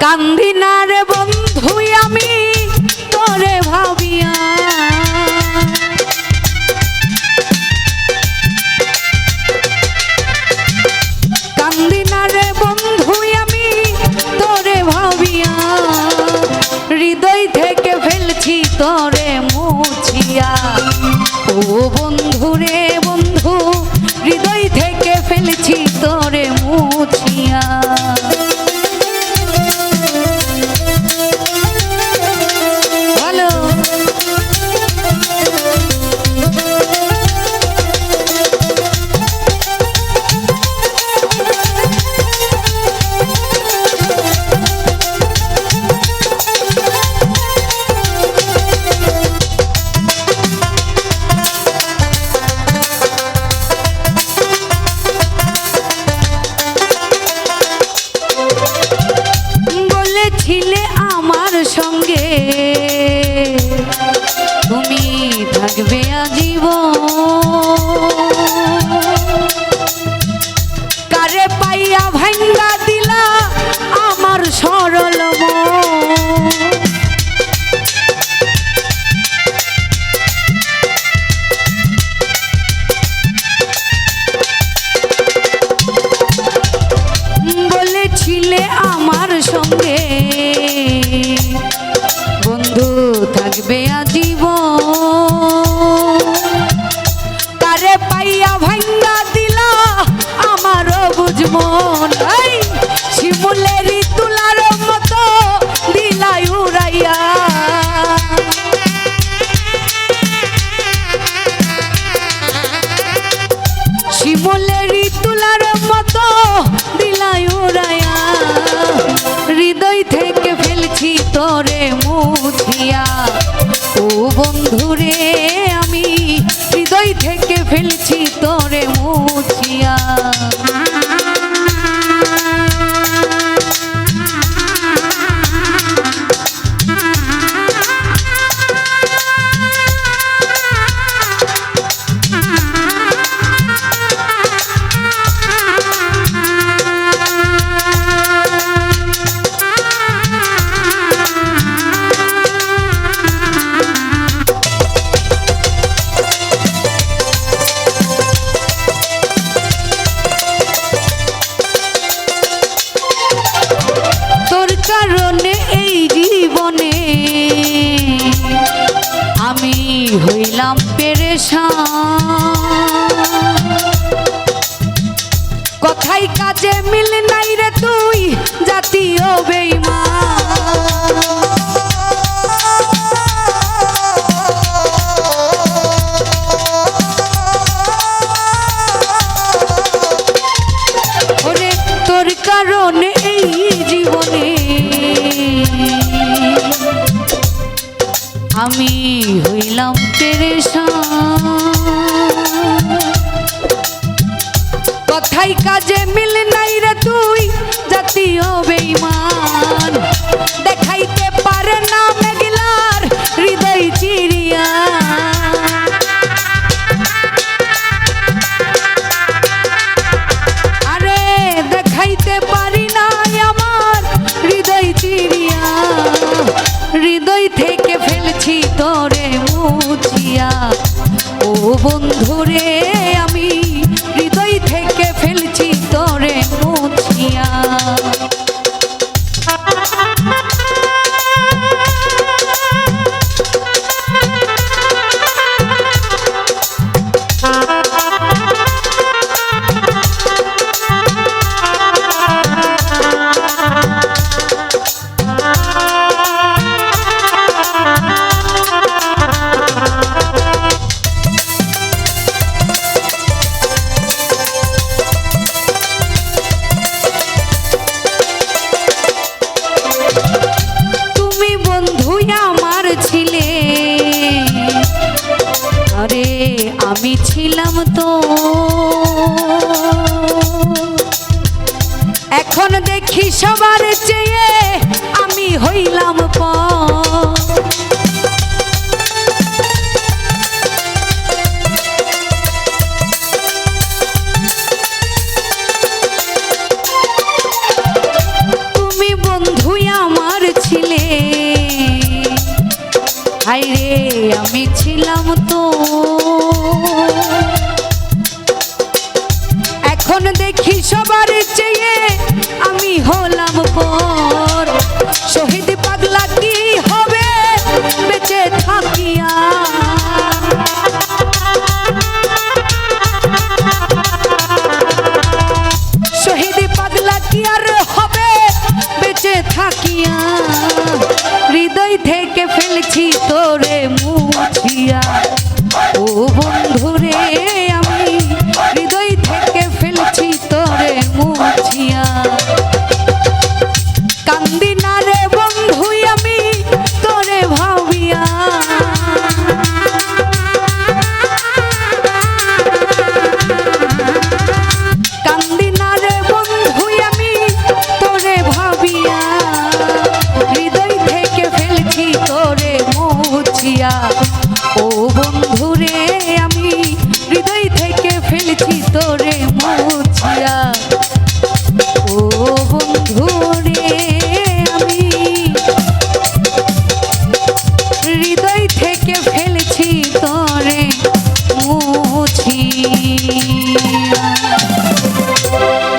কান্দি না রে বন্ধু আমি তোরে ভাবিয়া, কান্দি না রে বন্ধু আমি তোরে ভাবিয়া, হৃদয় থেকে ফেলছি তোরে মুছিয়া। ও বন্ধু রে বন্ধু, হৃদয় থেকে ফেলছি তোরে মুছিয়া। ছিলে আমার সঙ্গে তুমি থাকবে আজীবন, কারে পাইয়া ভাঙ্গা দিলা আমার সরল মন। বলেছিলে আমার সঙ্গে বন্ধু থাকবে আজীবন, কারে পাইয়া ভাঙ্গা দিলা আমার বুঝ মন। শিমুলেরই তুলার মতো দিলাই উড়াইয়া, শিমুলেরই তুলার মতো দিলাই উড়াইয়া, হৃদয় থেকে ফেলছি তোরে মুছিয়া। ও বন্ধুরে আমি হৃদয় থেকে ফেলছি তোরে মুছিয়া। কারণে এই জীবনে আমি হইলাম পেরেশান, কথাই কাজে মিল নাই রে তুই জাতীয় বেঈমান। ওরে তোর কারণে এই জীবনে আমি হইলাম পেরেশান, কথাই কাজে মিল নাই রে তুই জাতীয় বেঈমান। দেখাইতে পারে না মেঘলার হৃদয় চিরিয়া, আরে দেখাইতে পারি না আমার হৃদয় চিরিয়া, হৃদয় থেকে ফেলছি তোরে মুছিয়া। ও বন্ধুরে আমি হৃদয় থেকে ফেলছি তোরে মুছিয়া। আরে আমি ছিলাম তো, এখন দেখি সবার চেয়ে আমি হইলাম পর। তুমি বন্ধু হায়রে আমি ছিলাম তো, এখন দেখি সবার চেয়ে আমি হলাম পর। শহীদ পাগলা কি হবে বেঁচে থাকিয়া, শহীদ পাগলা কি আর হবে বেঁচে থাকিয়া, হৃদয় থেকে ফেলছি তোরে মুছিয়া। ও বন্ধুরে আমি হৃদয় থেকে ফেলছি তোরে মুছিয়া, কান্দিন